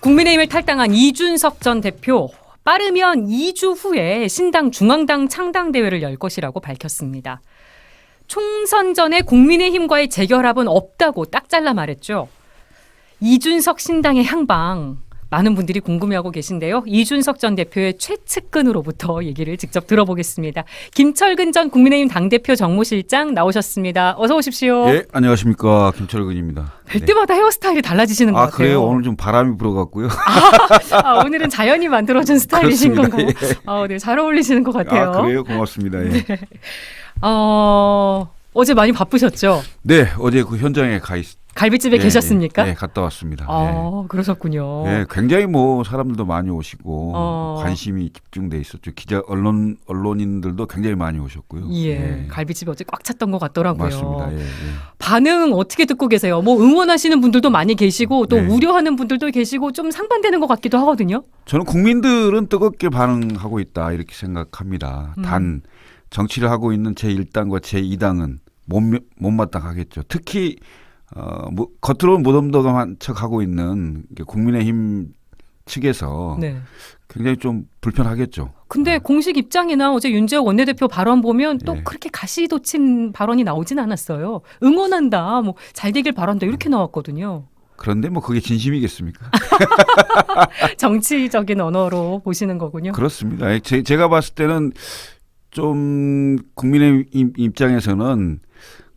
국민의힘을 탈당한 이준석 전 대표 빠르면 2주 후에 신당 중앙당 창당대회를 열 것이라고 밝혔습니다. 총선 전에 국민의힘과의 재결합은 없다고 딱 잘라 말했죠. 이준석 신당의 향방 많은 분들이 궁금해하고 계신데요. 이준석 전 대표의 최측근으로부터 얘기를 직접 들어보겠습니다. 김철근 전 국민의힘 당대표 정무실장 나오셨습니다. 어서 오십시오. 예, 안녕하십니까. 김철근입니다. 뵐 때마다 헤어스타일이 달라지시는 것 같아요. 그래요? 오늘 좀 바람이 불어갔고요. 오늘은 자연이 만들어준 스타일이신 그렇습니다. 건가요? 네, 잘 어울리시는 것 같아요. 그래요? 고맙습니다. 예. 네. 어제 많이 바쁘셨죠? 네, 어제 그 현장에 갈비집에 계셨습니까? 네, 갔다 왔습니다. 그러셨군요. 네, 굉장히 사람들도 많이 오시고 관심이 집중돼 있었죠. 언론인들도 굉장히 많이 오셨고요. 예, 갈비집이 어제 꽉 찼던 것 같더라고요. 맞습니다. 예. 반응 어떻게 듣고 계세요? 응원하시는 분들도 많이 계시고 또 네. 우려하는 분들도 계시고 좀 상반되는 것 같기도 하거든요. 저는 국민들은 뜨겁게 반응하고 있다 이렇게 생각합니다. 단 정치를 하고 있는 제1당과 제2당은 못마땅하겠죠. 특히 겉으로는 무덤덤한 척하고 있는 국민의힘 측에서 네. 굉장히 좀 불편하겠죠. 근데 공식 입장이나 어제 윤재욱 원내대표 발언 보면 또 네. 그렇게 가시돋친 발언이 나오진 않았어요. 응원한다, 잘 되길 바란다 이렇게 나왔거든요. 그런데 그게 진심이겠습니까? 정치적인 언어로 보시는 거군요. 그렇습니다. 제가 봤을 때는 좀 국민의힘 입장에서는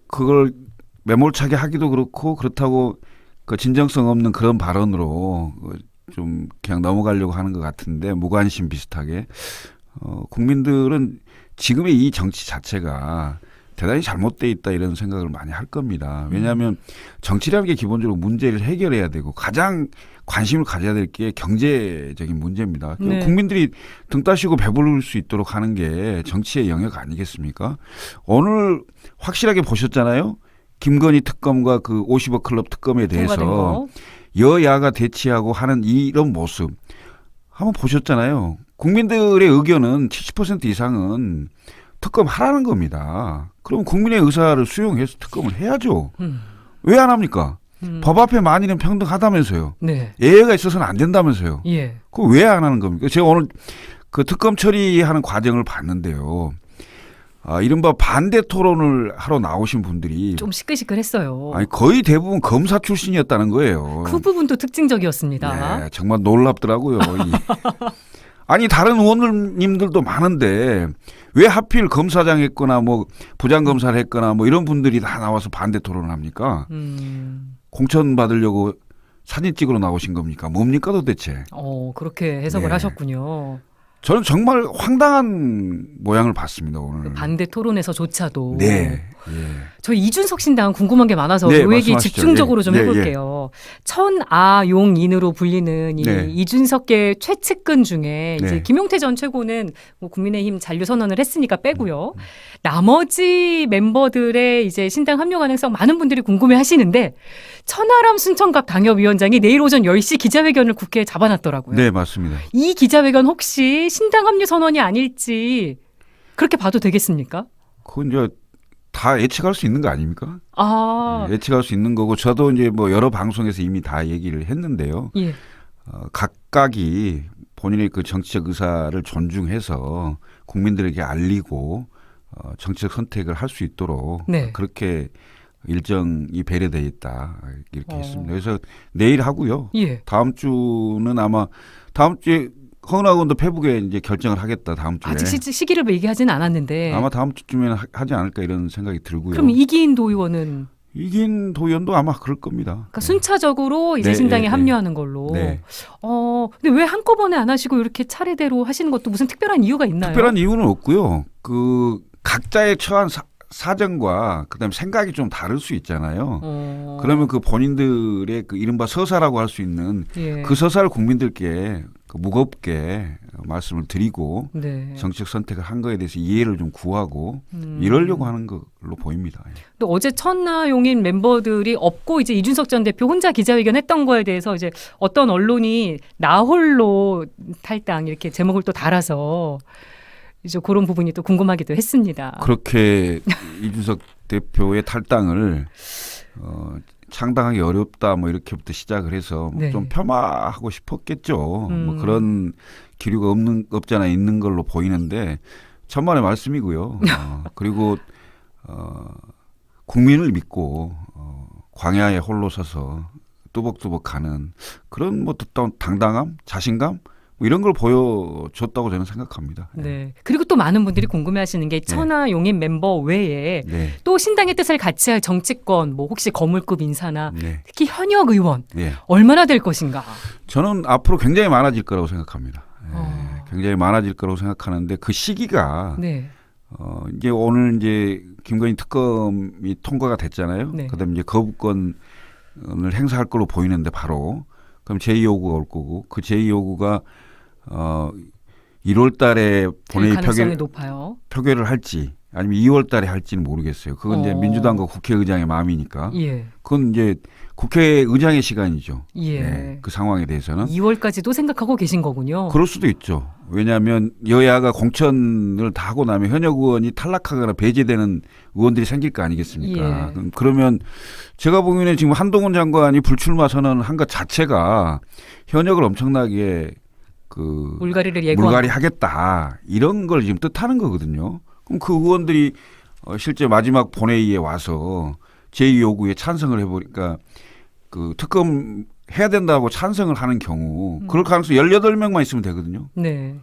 그걸 매몰차게 하기도 그렇고 그렇다고 그 진정성 없는 그런 발언으로 좀 그냥 넘어가려고 하는 것 같은데 무관심 비슷하게 국민들은 지금의 이 정치 자체가 대단히 잘못돼 있다 이런 생각을 많이 할 겁니다. 왜냐하면 정치라는 게 기본적으로 문제를 해결해야 되고 가장 관심을 가져야 될 게 경제적인 문제입니다. 네. 국민들이 등 따시고 배부를 수 있도록 하는 게 정치의 영역 아니겠습니까? 오늘 확실하게 보셨잖아요. 김건희 특검과 그 50억 클럽 특검에 대해서 여야가 대치하고 하는 이런 모습 한번 보셨잖아요. 국민들의 의견은 70% 이상은 특검 하라는 겁니다. 그럼 국민의 의사를 수용해서 특검을 해야죠. 왜 안 합니까? 법 앞에 만인은 평등하다면서요. 네. 예외가 있어서는 안 된다면서요. 예. 그거 왜 안 하는 겁니까? 제가 오늘 그 특검 처리하는 과정을 봤는데요. 이른바 반대 토론을 하러 나오신 분들이 좀 시끌시끌했어요. 거의 대부분 검사 출신이었다는 거예요. 그 부분도 특징적이었습니다. 네, 정말 놀랍더라고요. 아니 다른 의원님들도 많은데 왜 하필 검사장 했거나 부장검사를 했거나 이런 분들이 다 나와서 반대 토론을 합니까? 공천 받으려고 사진 찍으러 나오신 겁니까? 뭡니까 도대체? 그렇게 해석을 네. 하셨군요. 저는 정말 황당한 모양을 봤습니다 오늘. 반대 토론에서조차도. 네. 예. 저희 이준석 신당 궁금한 게 많아서 네, 그 얘기 말씀하시죠. 집중적으로 좀 예, 해볼게요. 천아용인으로 불리는 이 네. 이준석계 최측근 중에 이제 네. 김용태 전 최고는 국민의힘 잔류 선언을 했으니까 빼고요. 나머지 멤버들의 이제 신당 합류 가능성 많은 분들이 궁금해하시는데 천하람 순천갑 당협위원장이 내일 오전 10시 기자회견을 국회에 잡아놨더라고요. 네, 맞습니다. 이 기자회견 혹시 신당 합류 선언이 아닐지 그렇게 봐도 되겠습니까? 그건 이제 다 예측할 수 있는 거 아닙니까? 네. 예측할 수 있는 거고 저도 이제 여러 방송에서 이미 다 얘기를 했는데요. 예. 각각이 본인의 그 정치적 의사를 존중해서 국민들에게 알리고 정치적 선택을 할 수 있도록 네. 그렇게 일정이 배려되어 있다 이렇게 했습니다. 그래서 내일 하고요. 예. 다음 주는 아마 다음 주에 허은하 의원도 페북에 이제 결정을 하겠다 다음 주에. 아직 시기를 얘기하지는 않았는데. 아마 다음 주쯤에는 하지 않을까 이런 생각이 들고요. 그럼 이기인 도의원은? 이긴 도의원도 아마 그럴 겁니다. 그러니까 순차적으로 이제 네, 신당에 네, 합류하는 걸로. 네. 근데 왜 한꺼번에 안 하시고 이렇게 차례대로 하시는 것도 무슨 특별한 이유가 있나요? 특별한 이유는 없고요. 그 각자의 처한 사정과 그다음에 생각이 좀 다를 수 있잖아요. 그러면 그 본인들의 그 이른바 서사라고 할 수 있는 예. 그 서사를 국민들께 무겁게 말씀을 드리고 네. 정치적 선택을 한 거에 대해서 이해를 좀 구하고 이러려고 하는 걸로 보입니다. 또 어제 천하용인 멤버들이 없고 이제 이준석 전 대표 혼자 기자회견 했던 거에 대해서 이제 어떤 언론이 나홀로 탈당 이렇게 제목을 또 달아서 이제 그런 부분이 또 궁금하기도 했습니다. 그렇게 이준석 대표의 탈당을 창당하기 어렵다 뭐 이렇게부터 시작을 해서 네. 좀 폄하하고 싶었겠죠. 뭐 음. 그런 기류가 없잖아 있는 걸로 보이는데 천만의 말씀이고요. 그리고 국민을 믿고 광야에 홀로 서서 뚜벅뚜벅 가는 그런 뭐 당당함, 자신감 뭐 이런 걸 보여줬다고 저는 생각합니다. 네. 그리고 또 많은 분들이 궁금해하시는 게 천하용인 멤버 외에 네. 또 신당의 뜻을 같이 할 정치권, 뭐 혹시 거물급 인사나 네. 특히 현역 의원 네. 얼마나 될 것인가. 저는 앞으로 굉장히 많아질 거라고 생각합니다. 어. 굉장히 많아질 거라고 생각하는데 그 시기가 네. 이제 오늘 이제 김건희 특검이 통과가 됐잖아요. 네. 그다음에 이제 거부권을 행사할 걸로 보이는데 바로 그럼 제2요구가 올 거고 그 제2요구가 1월 달에 본회의 가능성이 높아요. 표결을 할지 아니면 2월 달에 할지는 모르겠어요. 그건 이제 민주당과 국회의장의 마음이니까. 예. 그건 이제 국회의장의 시간이죠. 예. 네, 그 상황에 대해서는. 2월까지도 생각하고 계신 거군요. 그럴 수도 있죠. 왜냐하면 여야가 공천을 다 하고 나면 현역 의원이 탈락하거나 배제되는 의원들이 생길 거 아니겠습니까? 예. 그러면 제가 보기에는 지금 한동훈 장관이 불출마 선언한 것 자체가 현역을 엄청나게 물갈이 하겠다 이런 걸 지금 뜻하는 거거든요. 그럼 그 의원들이 실제 마지막 본회의에 와서 제2요구에 찬성을 해보니까 그 특검 해야 된다고 찬성을 하는 경우 그럴 가능성 18명만 있으면 되거든요. 네.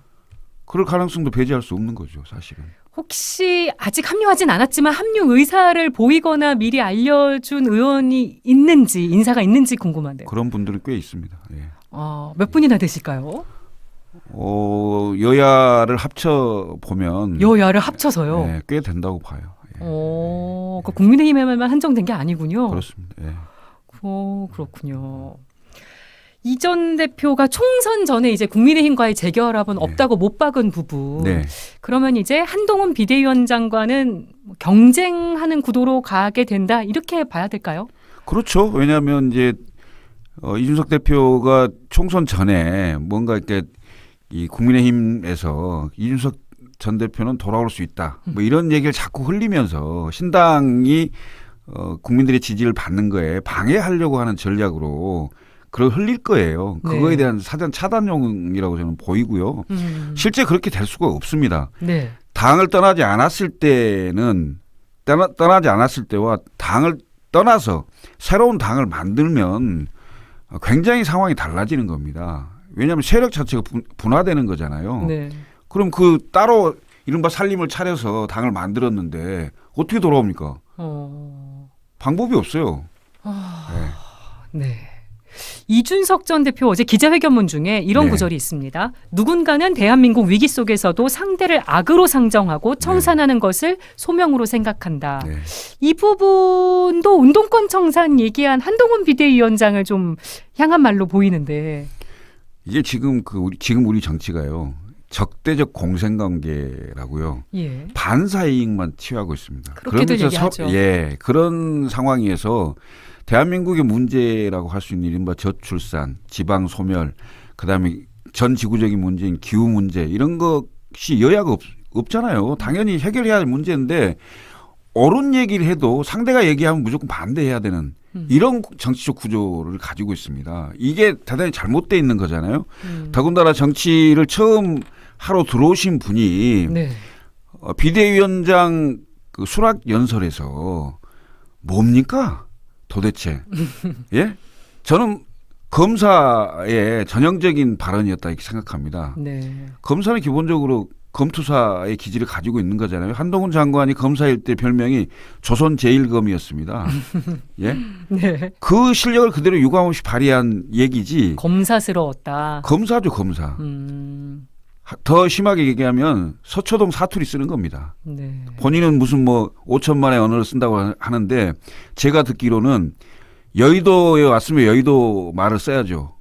그럴 가능성도 배제할 수 없는 거죠, 사실은. 혹시 아직 합류하진 않았지만 합류 의사를 보이거나 미리 알려준 의원이 있는지 인사가 있는지 궁금한데요. 그런 분들은 꽤 있습니다. 예. 몇 분이나 되실까요? 여야를 합쳐 보면 여야를 합쳐서요. 예, 꽤 된다고 봐요. 예. 그 국민의힘에만 한정된 게 아니군요. 그렇습니다. 예. 그렇군요. 이 전 대표가 총선 전에 이제 국민의힘과의 재결합은 네. 없다고 못 박은 부분. 네. 그러면 이제 한동훈 비대위원장과는 경쟁하는 구도로 가게 된다 이렇게 봐야 될까요? 그렇죠. 왜냐하면 이제 이준석 대표가 총선 전에 뭔가 이렇게 이 국민의힘에서 이준석 전 대표는 돌아올 수 있다. 뭐 이런 얘기를 자꾸 흘리면서 신당이 국민들의 지지를 받는 거에 방해하려고 하는 전략으로 그걸 흘릴 거예요. 그거에 네. 대한 사전 차단용이라고 저는 보이고요. 실제 그렇게 될 수가 없습니다. 네. 당을 떠나지 않았을 때는 떠나지 않았을 때와 당을 떠나서 새로운 당을 만들면 굉장히 상황이 달라지는 겁니다. 왜냐하면 세력 자체가 분화되는 거잖아요. 네. 그럼 그 따로 이른바 살림을 차려서 당을 만들었는데 어떻게 돌아옵니까? 방법이 없어요. 네. 이준석 전 대표 어제 기자회견문 중에 이런 네. 구절이 있습니다. 누군가는 대한민국 위기 속에서도 상대를 악으로 상정하고 청산하는 것을 소명으로 생각한다. 네. 이 부분도 운동권 청산 얘기한 한동훈 비대위원장을 좀 향한 말로 보이는데. 이게 지금 우리 정치가요. 적대적 공생관계라고요. 예. 반사이익만 취하고 있습니다. 그렇게들 얘기하죠. 그런 상황에서 대한민국의 문제라고 할 수 있는 이른바 저출산, 지방 소멸, 그다음에 전 지구적인 문제인 기후 문제 이런 것이 여야가 없잖아요. 당연히 해결해야 할 문제인데 옳은 얘기를 해도 상대가 얘기하면 무조건 반대해야 되는 이런 정치적 구조를 가지고 있습니다. 이게 대단히 잘못되어 있는 거잖아요. 더군다나 정치를 처음 하러 들어오신 분이 네. 비대위원장 그 수락 연설에서 뭡니까? 도대체. 예? 저는 검사의 전형적인 발언이었다 이렇게 생각합니다. 네. 검사는 기본적으로 검투사의 기질을 가지고 있는 거잖아요. 한동훈 장관이 검사일 때 별명이 조선 제1검이었습니다. 예? 네. 그 실력을 그대로 유감없이 발휘한 얘기지. 검사스러웠다. 검사죠, 검사. 더 심하게 얘기하면 서초동 사투리 쓰는 겁니다. 네. 본인은 무슨 뭐 5천만의 언어를 쓴다고 하는데 제가 듣기로는 여의도에 왔으면 여의도 말을 써야죠.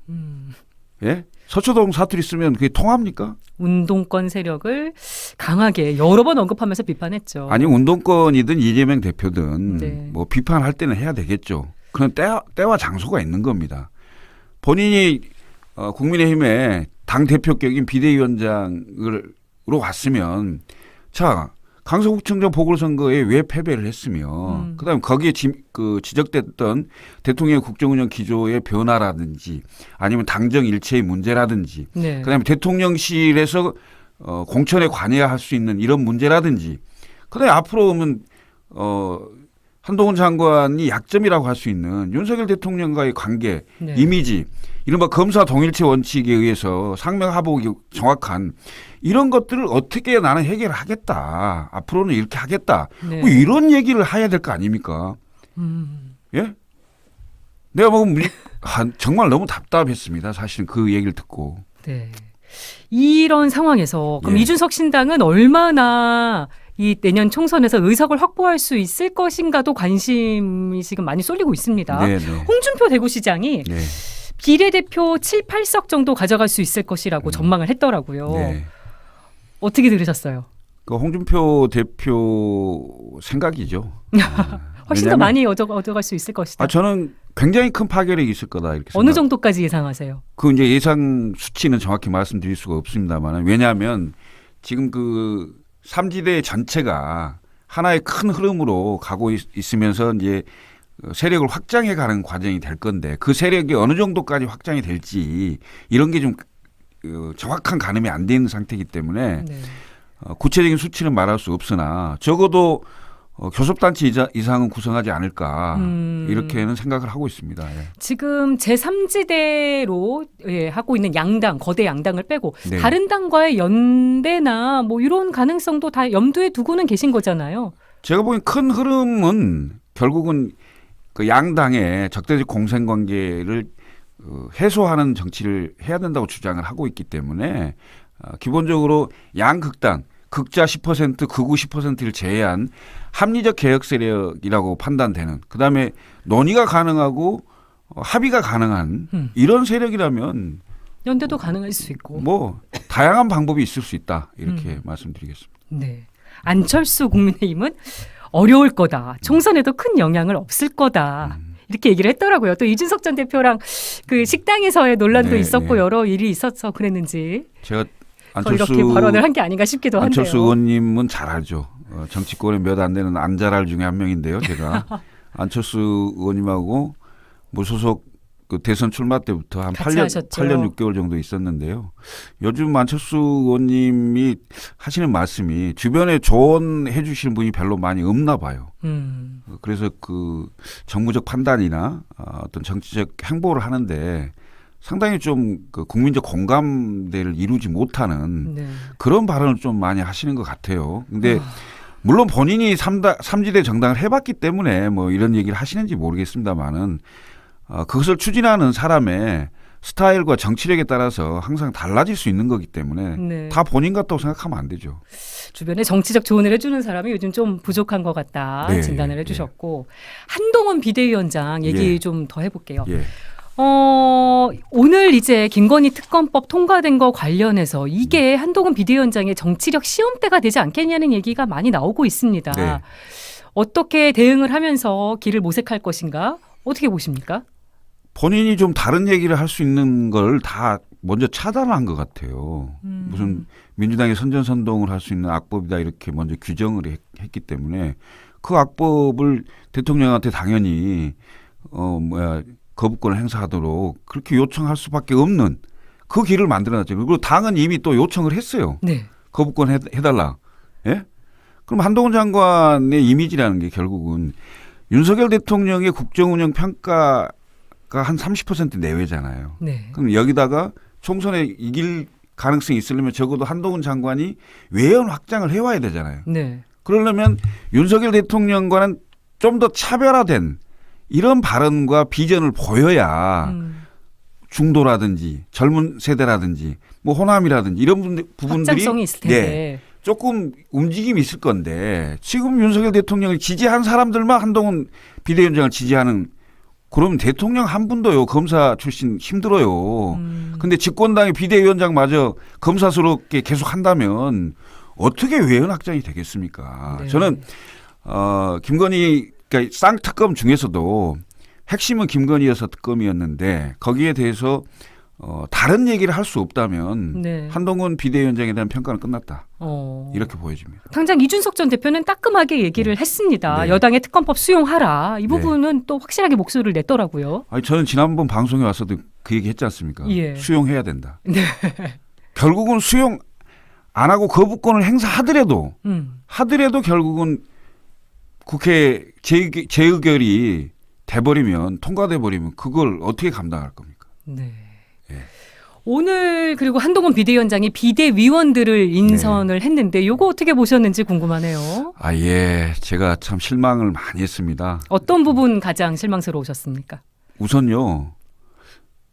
예? 서초동 사투리 쓰면 그게 통합니까? 운동권 세력을 강하게 여러 번 언급하면서 비판했죠. 아니 운동권이든 이재명 대표든 네. 뭐 비판할 때는 해야 되겠죠. 그런 때와 장소가 있는 겁니다. 본인이 국민의힘의 당 대표격인 비대위원장으로 왔으면 자 강서구청장 보궐선거에 왜 패배를 했으며 그다음에 거기에 지적됐던 대통령 국정운영 기조의 변화라든지 아니면 당정 일체의 문제라든지 네. 그다음에 대통령실에서 공천에 관여할 수 있는 이런 문제라든지 그다음에 앞으로 오면 한동훈 장관이 약점이라고 할 수 있는 윤석열 대통령과의 관계, 네. 이미지, 이른바 검사 동일체 원칙에 의해서 상명하복이 정확한 이런 것들을 어떻게 나는 해결을 하겠다. 앞으로는 이렇게 하겠다. 네. 뭐 이런 얘기를 해야 될 거 아닙니까? 예? 내가 뭐 정말 너무 답답했습니다. 사실은 그 얘기를 듣고. 네. 이런 상황에서 그럼 예. 이준석 신당은 얼마나 이 내년 총선에서 의석을 확보할 수 있을 것인가도 관심이 지금 많이 쏠리고 있습니다. 네, 네. 홍준표 대구시장이 네. 비례대표 7, 8석 정도 가져갈 수 있을 것이라고 전망을 했더라고요. 네. 어떻게 들으셨어요? 그 홍준표 대표 생각이죠. 훨씬 더 왜냐하면 많이 얻어갈 수 있을 것이다. 저는 굉장히 큰 파괴력이 있을 거다 이렇게 어느 생각. 정도까지 예상하세요? 그 이제 예상 수치는 정확히 말씀드릴 수가 없습니다만 왜냐하면 지금 그 삼지대 전체가 하나의 큰 흐름으로 가고 있으면서 이제 세력을 확장해 가는 과정이 될 건데 그 세력이 어느 정도까지 확장이 될지 이런 게 좀 정확한 가늠이 안 돼 있는 상태이기 때문에 네. 구체적인 수치는 말할 수 없으나 적어도 교섭단체 이상은 구성하지 않을까 이렇게는 생각을 하고 있습니다. 예. 지금 제3지대로 하고 있는 양당, 거대 양당을 빼고 네. 다른 당과의 연대나 뭐 이런 가능성도 다 염두에 두고는 계신 거잖아요. 제가 보기엔 큰 흐름은 결국은 그 양당의 적대적 공생관계를 해소하는 정치를 해야 된다고 주장을 하고 있기 때문에 기본적으로 양극단 극자 10%, 극우 10%를 제외한 합리적 개혁 세력이라고 판단되는 그다음에 논의가 가능하고 합의가 가능한 이런 세력이라면 연대도 가능할 수 있고. 뭐 다양한 방법이 있을 수 있다 이렇게 말씀드리겠습니다. 네. 안철수 국민의힘은 어려울 거다. 총선에도 큰 영향을 없을 거다. 이렇게 얘기를 했더라고요. 또 이준석 전 대표랑 그 식당에서의 논란도 네, 있었고 네. 여러 일이 있어서 그랬는지 제가 더 이렇게 발언을 한 게 아닌가 싶기도 한데요. 안철수 의원님은 잘 알죠. 정치권에 몇 안 되는 안잘알 중에 한 명인데요. 제가 안철수 의원님하고 무소속 그 대선 출마 때부터 한 같이 하셨죠. 8년 6개월 정도 있었는데요. 요즘 안철수 의원님이 하시는 말씀이 주변에 조언해 주시는 분이 별로 많이 없나 봐요. 그래서 그 정무적 판단이나 어떤 정치적 행보를 하는데 상당히 좀 그 국민적 공감대를 이루지 못하는 네. 그런 발언을 좀 많이 하시는 것 같아요. 근데 물론 본인이 삼지대 정당을 해봤기 때문에 뭐 이런 얘기를 하시는지 모르겠습니다만은 그것을 추진하는 사람의 스타일과 정치력에 따라서 항상 달라질 수 있는 거기 때문에 네. 다 본인 같다고 생각하면 안 되죠. 주변에 정치적 조언을 해주는 사람이 요즘 좀 부족한 것 같다 네, 진단을 해주셨고 한동훈 비대위원장 얘기 예. 좀 더 해볼게요. 예. 오늘 이제 김건희 특검법 통과된 거 관련해서 이게 한동훈 비대위원장의 정치력 시험대가 되지 않겠냐는 얘기가 많이 나오고 있습니다. 네. 어떻게 대응을 하면서 길을 모색할 것인가? 어떻게 보십니까? 본인이 좀 다른 얘기를 할 수 있는 걸 다 먼저 차단한 것 같아요. 무슨 민주당이 선전선동을 할 수 있는 악법이다 이렇게 먼저 규정을 했기 때문에 그 악법을 대통령한테 당연히 거부권을 행사하도록 그렇게 요청할 수밖에 없는 그 길을 만들어놨죠. 그리고 당은 이미 또 요청을 했어요. 네. 거부권 해달라. 예? 그럼 한동훈 장관의 이미지라는 게 결국은 윤석열 대통령의 국정운영 평가가 한 30% 내외잖아요. 네. 그럼 여기다가 총선에 이길 가능성이 있으려면 적어도 한동훈 장관이 외연 확장을 해와야 되잖아요. 네. 그러려면 윤석열 대통령과는 좀 더 차별화된 이런 발언과 비전을 보여야 중도라든지 젊은 세대라든지 뭐 호남이라든지 이런 부분들이 확장성이 있을 텐데. 네, 조금 움직임이 있을 건데 지금 윤석열 대통령을 지지한 사람들만 한동훈 비대위원장을 지지하는 그러면 대통령 한 분도요 검사 출신 힘들어요. 근데 집권당의 비대위원장마저 검사스럽게 계속 한다면 어떻게 외연 확장이 되겠습니까? 네. 저는 김건희 그러니까 쌍특검 중에서도 핵심은 김건희 여사 특검이었는데 거기에 대해서 다른 얘기를 할 수 없다면 네. 한동훈 비대위원장에 대한 평가는 끝났다. 이렇게 보여집니다. 당장 이준석 전 대표는 따끔하게 얘기를 했습니다. 네. 여당의 특검법 수용하라. 이 네. 부분은 또 확실하게 목소리를 냈더라고요. 아니 저는 지난번 방송에 왔어도 그 얘기 했지 않습니까? 예. 수용해야 된다. 네. 결국은 수용 안 하고 거부권을 행사하더라도 결국은 국회 재의결이 돼버리면 통과돼 버리면 그걸 어떻게 감당할 겁니까? 네. 예. 오늘 그리고 한동훈 비대위원장이 비대위원들을 인선을 했는데 요거 어떻게 보셨는지 궁금하네요. 아, 예. 제가 참 실망을 많이 했습니다. 어떤 부분 가장 실망스러우셨습니까? 우선요.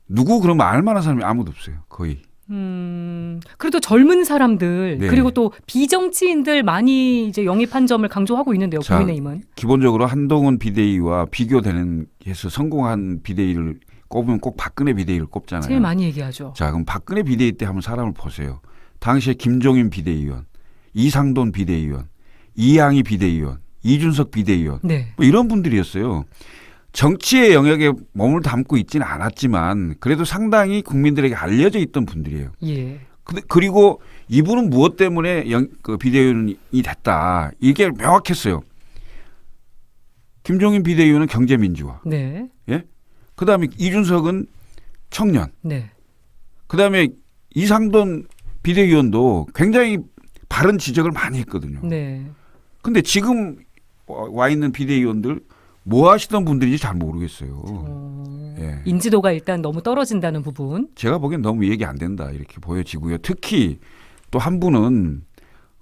누구 그러면 알만한 사람이 아무도 없어요. 거의. 그래도 젊은 사람들 네. 그리고 또 비정치인들 많이 이제 영입한 점을 강조하고 있는데요. 자, 국민의힘은. 기본적으로 한동훈 비대위와 비교되는 해서 성공한 비대위를 꼽으면 꼭 박근혜 비대위를 꼽잖아요. 제일 많이 얘기하죠. 자, 그럼 박근혜 비대위 때 한번 사람을 보세요. 당시에 김종인 비대위원, 이상돈 비대위원, 이양희 비대위원, 이준석 비대위원 네. 뭐 이런 분들이었어요. 정치의 영역에 몸을 담고 있지는 않았지만 그래도 상당히 국민들에게 알려져 있던 분들이에요. 예. 그리고 이분은 무엇 때문에 그 비대위원이 됐다. 이게 명확했어요. 김종인 비대위원은 경제민주화. 네. 예? 그다음에 이준석은 청년. 네. 그다음에 이상돈 비대위원도 굉장히 바른 지적을 많이 했거든요. 네. 근데 지금 와 있는 비대위원들 뭐 하시던 분들인지 잘 모르겠어요. 예. 인지도가 일단 너무 떨어진다는 부분. 제가 보기엔 너무 얘기 안 된다 이렇게 보여지고요. 특히 또 한 분은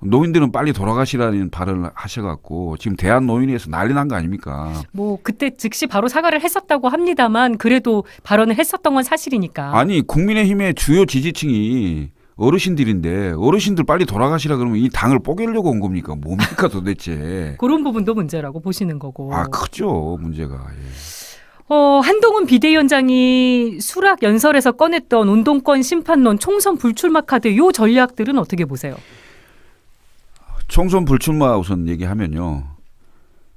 노인들은 빨리 돌아가시라는 발언을 하셔갖고 지금 대한노인회에서 난리 난 거 아닙니까? 뭐 그때 즉시 바로 사과를 했었다고 합니다만 그래도 발언을 했었던 건 사실이니까. 아니 국민의힘의 주요 지지층이 어르신들인데 어르신들 빨리 돌아가시라 그러면 이 당을 뽀개려고 온 겁니까? 뭡니까 도대체? 그런 부분도 문제라고 보시는 거고. 아 크죠 문제가. 예. 한동훈 비대위원장이 수락 연설에서 꺼냈던 운동권 심판론 총선 불출마 카드 요 전략들은 어떻게 보세요? 총선 불출마 우선 얘기하면요.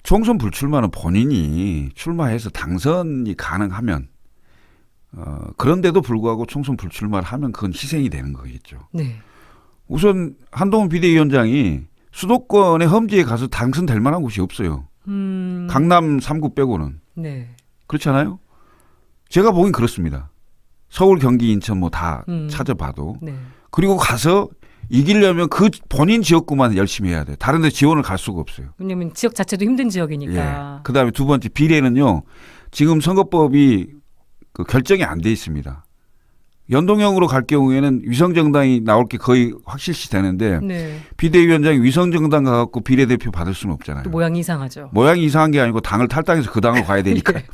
총선 불출마는 본인이 출마해서 당선이 가능하면 그런데도 불구하고 총선 불출마를 하면 그건 희생이 되는 거겠죠. 네. 우선 한동훈 비대위원장이 수도권의 험지에 가서 당선될 만한 곳이 없어요. 강남 3구 빼고는. 네. 그렇지 않아요? 제가 보기엔 그렇습니다. 서울, 경기, 인천 뭐 다 찾아봐도. 네. 그리고 가서 이기려면 그 본인 지역구만 열심히 해야 돼요. 다른 데 지원을 갈 수가 없어요. 왜냐하면 지역 자체도 힘든 지역이니까. 예. 그다음에 두 번째 비례는요. 지금 선거법이 그 결정이 안 돼 있습니다. 연동형으로 갈 경우에는 위성정당이 나올 게 거의 확실시 되는데 네. 비대위원장이 위성정당 가갖고 비례대표 받을 수는 없잖아요. 또 모양이 이상하죠. 모양이 이상한 게 아니고 당을 탈당해서 그 당으로 가야 되니까. 네.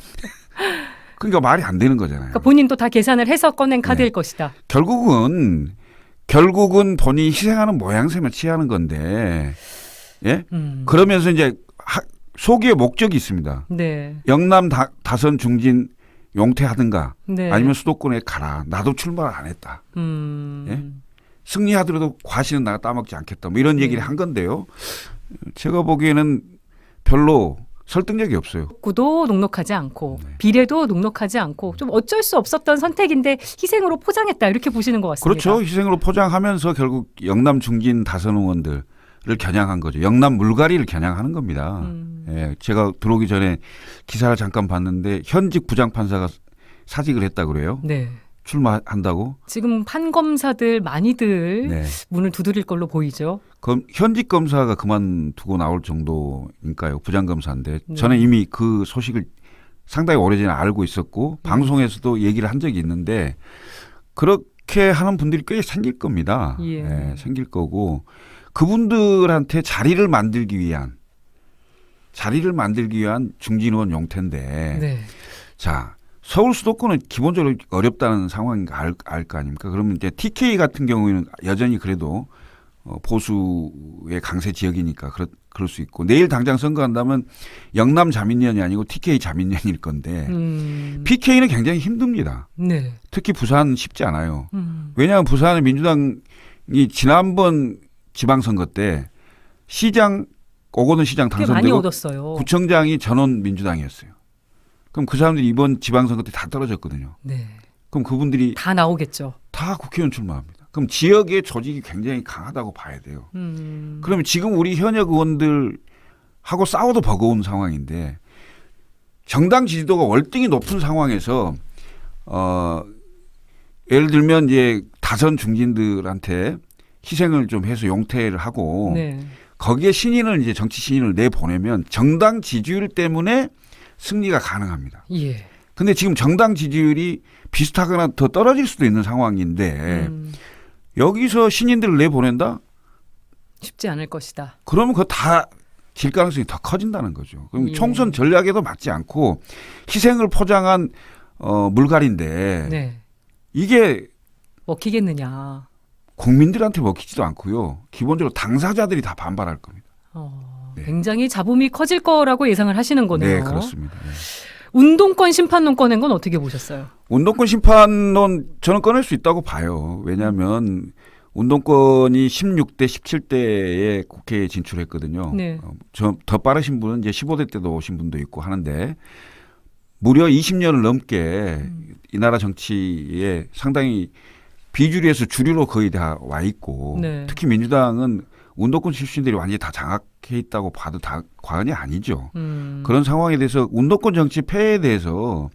그러니까 말이 안 되는 거잖아요. 그러니까 본인도 다 계산을 해서 꺼낸 카드일 것이다. 결국은 본인이 희생하는 모양새만 취하는 건데, 예? 그러면서 이제 소기의 목적이 있습니다. 네. 영남 다선 중진 용퇴하든가 네. 아니면 수도권에 가라. 나도 출마를 안 했다. 예? 승리하더라도 과실은 나가 따먹지 않겠다. 뭐 이런 얘기를 한 건데요. 제가 보기에는 별로 설득력이 없어요. 구도 녹록하지 않고 네. 비례도 녹록하지 않고 좀 어쩔 수 없었던 선택인데 희생으로 포장했다 이렇게 보시는 것 같습니다. 그렇죠. 희생으로 포장하면서 결국 영남 중진 다선 의원들을 겨냥한 거죠. 영남 물갈이를 겨냥하는 겁니다. 예, 제가 들어오기 전에 기사를 잠깐 봤는데 현직 부장판사가 사직을 했다 그래요. 네. 출마한다고. 지금 판검사들 많이들 네. 문을 두드릴 걸로 보이죠. 그럼 현직 검사가 그만두고 나올 정도니까요. 부장검사인데 네. 저는 이미 그 소식을 상당히 오래전에 알고 있었고 방송에서도 얘기를 한 적이 있는데 그렇게 하는 분들이 꽤 생길 겁니다. 예. 네, 생길 거고 그분들한테 자리를 만들기 위한 중진 의원 용태인데 네. 자 서울 수도권은 기본적으로 어렵다는 상황인 거 알 거 아닙니까? 그러면 이제 TK 같은 경우에는 여전히 그래도 보수의 강세 지역이니까 그럴 수 있고 내일 당장 선거한다면 영남 자민련이 아니고 TK 자민련일 건데 PK는 굉장히 힘듭니다. 네. 특히 부산 쉽지 않아요. 왜냐하면 부산의 민주당이 지난번 지방선거 때 오거돈 시장 꽤 많이 당선되고 얻었어요. 구청장이 전원 민주당이었어요. 그럼 그 사람들이 이번 지방선거 때 다 떨어졌거든요. 네. 그럼 그분들이 다 나오겠죠. 다 국회의원 출마합니다. 그럼 지역의 조직이 굉장히 강하다고 봐야 돼요. 그러면 지금 우리 현역 의원들하고 싸워도 버거운 상황인데 정당 지지도가 월등히 높은 상황에서 예를 들면 이제 다선 중진들한테 희생을 좀 해서 용퇴를 하고 네. 거기에 신인을 이제 정치 신인을 내보내면 정당 지지율 때문에 승리가 가능합니다. 예. 근데 지금 정당 지지율이 비슷하거나 더 떨어질 수도 있는 상황인데 여기서 신인들을 내보낸다? 쉽지 않을 것이다. 그러면 그거 다 질 가능성이 더 커진다는 거죠. 그럼 예. 총선 전략에도 맞지 않고 희생을 포장한 물갈인데 네. 이게 먹히겠느냐. 국민들한테 먹히지도 않고요. 기본적으로 당사자들이 다 반발할 겁니다. 네. 굉장히 잡음이 커질 거라고 예상을 하시는 거네요. 네, 그렇습니다. 네. 운동권 심판론 꺼낸 건 어떻게 보셨어요? 운동권 심판론 저는 꺼낼 수 있다고 봐요. 왜냐하면 운동권이 16대 17대에 국회에 진출했거든요. 네. 더 빠르신 분은 이제 15대 때도 오신 분도 있고 하는데 무려 20년을 넘게 이 나라 정치에 상당히 비주류에서 주류로 거의 다 와 있고 네. 특히 민주당은 운동권 출신들이 완전히 다 장악해 있다고 봐도 다 과언이 아니죠. 그런 상황에 대해서 운동권 정치 폐해에 대해서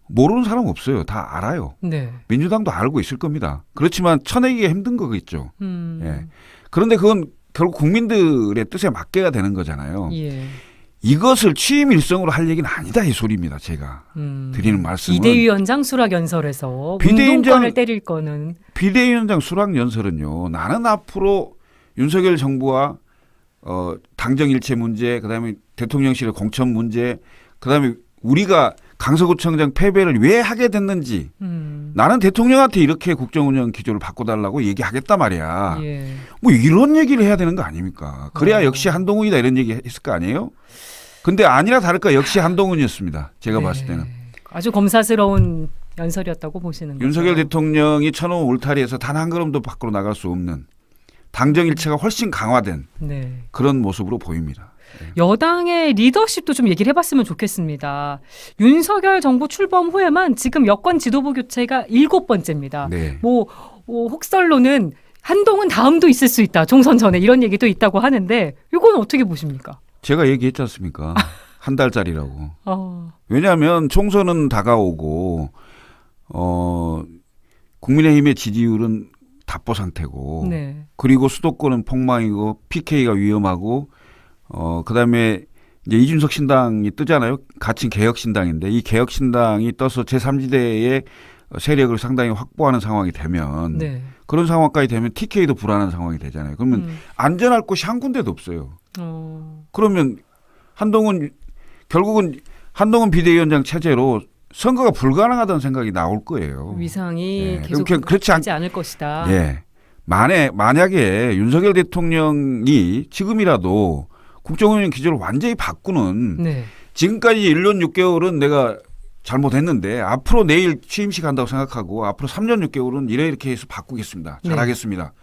모르는 사람 없어요. 다 알아요. 네. 민주당도 알고 있을 겁니다. 그렇지만 쳐내기가 힘든 거겠죠. 음. 예. 그런데 그건 결국 국민들의 뜻에 맞게가 되는 거잖아요. 예. 이것을 취임 일성으로 할 얘기는 아니다 이 소리입니다. 제가 드리는 말씀은 비대위원장 수락 연설에서 비대위원장- 운동권을 때릴 거는 비대위원장 수락 연설은요. 나는 앞으로 윤석열 정부와 당정일체 문제, 그다음에 대통령실의 공천 문제, 그다음에 우리가 강서구청장 패배를 왜 하게 됐는지 나는 대통령한테 이렇게 국정운영 기조를 바꿔달라고 얘기하겠단 말이야. 예. 뭐 이런 얘기를 해야 되는 거 아닙니까? 그래야 역시 한동훈이다 이런 얘기 했을 거 아니에요? 근데 아니나 다를까 역시 한동훈이었습니다. 제가 네. 봤을 때는. 아주 검사스러운 연설이었다고 보시는 거죠. 윤석열 대통령이 쳐놓은 울타리에서 단 한 걸음도 밖으로 나갈 수 없는 당정일체가 훨씬 강화된 네. 그런 모습으로 보입니다. 여당의 리더십도 좀 얘기를 해봤으면 좋겠습니다. 윤석열 정부 출범 후에만 지금 여권 지도부 교체가 7번째입니다. 네. 혹설로는 한동훈 다음도 있을 수 있다. 총선 전에 이런 얘기도 있다고 하는데 이건 어떻게 보십니까? 제가 얘기했지 않습니까? 한 달짜리라고. 어, 왜냐하면 총선은 다가오고 국민의힘의 지지율은 답보 상태고 네. 그리고 수도권은 폭망이고 PK가 위험하고 그다음에 이제 이준석 신당이 뜨잖아요. 가칭 개혁신당인데 이 개혁신당이 떠서 제3지대의 세력을 상당히 확보하는 상황이 되면 네. 그런 상황까지 되면 TK도 불안한 상황이 되잖아요. 그러면 안전할 곳이 한 군데도 없어요. 그러면 결국은 한동훈 비대위원장 체제로 선거가 불가능하다는 생각이 나올 거예요. 위상이 예. 계속 그렇지 하지 않을 것이다. 예. 만약에 윤석열 대통령이 지금이라도 국정운영 기조를 완전히 바꾸는 네. 지금까지 1년 6개월은 내가 잘못했는데 앞으로 내일 취임식 한다고 생각하고 앞으로 3년 6개월은 이렇게 해서 바꾸겠습니다. 잘하겠습니다.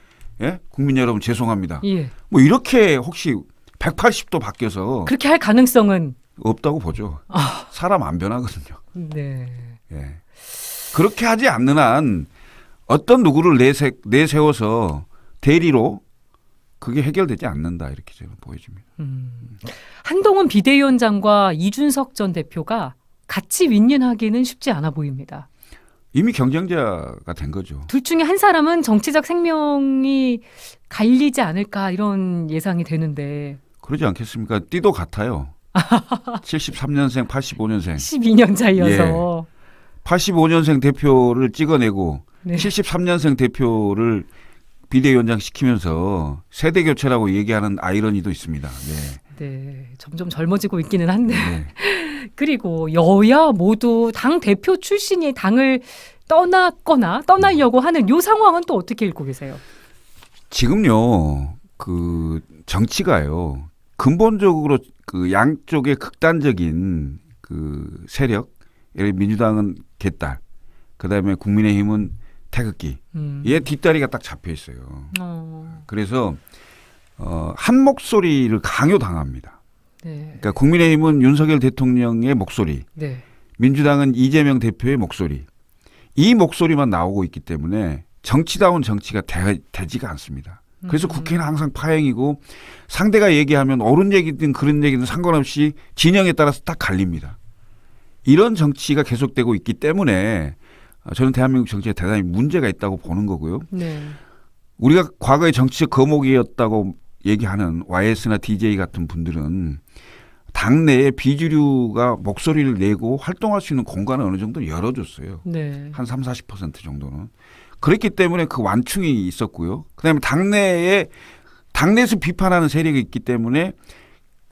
예? 국민 여러분 죄송합니다. 예. 뭐 이렇게 혹시 180도 바뀌어서 그렇게 할 가능성은 없다고 보죠. 사람 안 변하거든요. 네. 예. 그렇게 하지 않는 한 어떤 누구를 내세워서 대리로 그게 해결되지 않는다 이렇게 저는 보여집니다. 한동훈 비대위원장과 이준석 전 대표가 같이 윈윈하기는 쉽지 않아 보입니다. 이미 경쟁자가 된 거죠. 둘 중에 한 사람은 정치적 생명이 갈리지 않을까 이런 예상이 되는데 그러지 않겠습니까? 띠도 같아요. 73년생, 85년생. 12년 차이어서 85년생 대표를 찍어내고 네. 73년생 대표를 비대위원장 시키면서 세대 교체라고 얘기하는 아이러니도 있습니다. 네, 점점 젊어지고 있기는 한데 네. 그리고 여야 모두 당 대표 출신이 당을 떠났거나 떠나려고 하는 이 상황은 또 어떻게 읽고 계세요? 지금요, 그 정치가요, 근본적으로 그 양쪽의 극단적인 그 세력, 예를 민주당은 개딸, 그 다음에 국민의힘은 태극기, 얘 뒷다리가 딱 잡혀 있어요. 그래서 한 목소리를 강요당합니다. 네. 그러니까 국민의힘은 윤석열 대통령의 목소리, 네. 민주당은 이재명 대표의 목소리, 이 목소리만 나오고 있기 때문에 정치다운 정치가 되지가 않습니다. 그래서 음. 국회는 항상 파행이고 상대가 얘기하면 옳은 얘기든 그런 얘기든 상관없이 진영에 따라서 딱 갈립니다. 이런 정치가 계속되고 있기 때문에 저는 대한민국 정치에 대단히 문제가 있다고 보는 거고요. 네. 우리가 과거에 정치적 거목이었다고 얘기하는 YS나 DJ 같은 분들은 당내에 비주류가 목소리를 내고 활동할 수 있는 공간을 어느 정도 열어줬어요. 네. 한 30-40% 정도는. 그렇기 때문에 그 완충이 있었고요. 그다음에 당내에서 비판하는 세력이 있기 때문에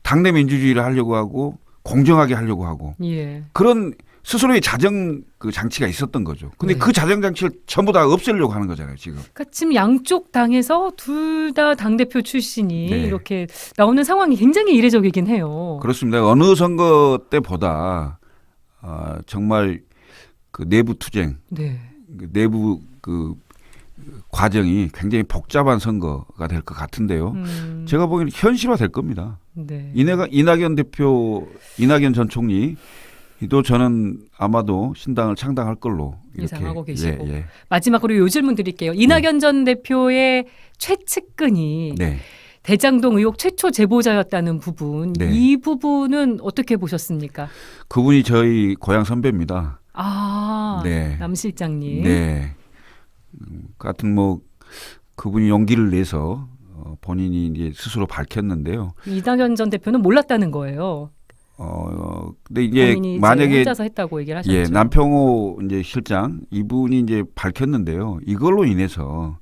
당내 민주주의를 하려고 하고 공정하게 하려고 하고 예. 그런 스스로의 자정 그 장치가 있었던 거죠. 근데 네. 그 자정 장치를 전부 다 없애려고 하는 거잖아요, 지금. 그러니까 지금 양쪽 당에서 둘 다 당대표 출신이 네. 이렇게 나오는 상황이 굉장히 이례적이긴 해요. 그렇습니다. 어느 선거 때보다 정말 그 내부 투쟁, 네. 그 내부 그 과정이 굉장히 복잡한 선거가 될 것 같은데요. 제가 보기에는 현실화될 겁니다. 네. 이낙연 전 총리도 저는 아마도 신당을 창당할 걸로 이렇게 예상하고 계시고. 예. 마지막으로 요 질문 드릴게요. 이낙연 전 대표의 최측근이 네. 대장동 의혹 최초 제보자였다는 부분, 네. 이 부분은 어떻게 보셨습니까? 그분이 저희 고향 선배입니다. 아, 네. 남 실장님. 네. 같은 뭐 그분이 용기를 내서 본인이 이제 스스로 밝혔는데요. 이낙연 전 대표는 몰랐다는 거예요. 근데 이제 본인이 만약에 혼자서 했다고 얘기를 하셨죠. 예, 남평호 이제 실장 이분이 이제 밝혔는데요. 이걸로 인해서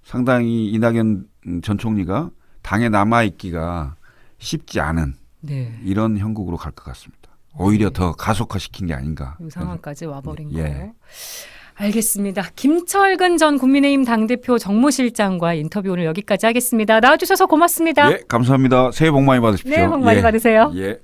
상당히 이낙연 전 총리가 당에 남아 있기가 쉽지 않은 네. 이런 형국으로 갈 것 같습니다. 오히려 네. 더 가속화시킨 게 아닌가. 이 상황까지 와버린 예. 거예요. 알겠습니다. 김철근 전 국민의힘 당대표 정무실장과 인터뷰 오늘 여기까지 하겠습니다. 나와주셔서 고맙습니다. 예, 감사합니다. 새해 복 많이 받으십시오. 네, 복 많이 예. 받으세요. 예.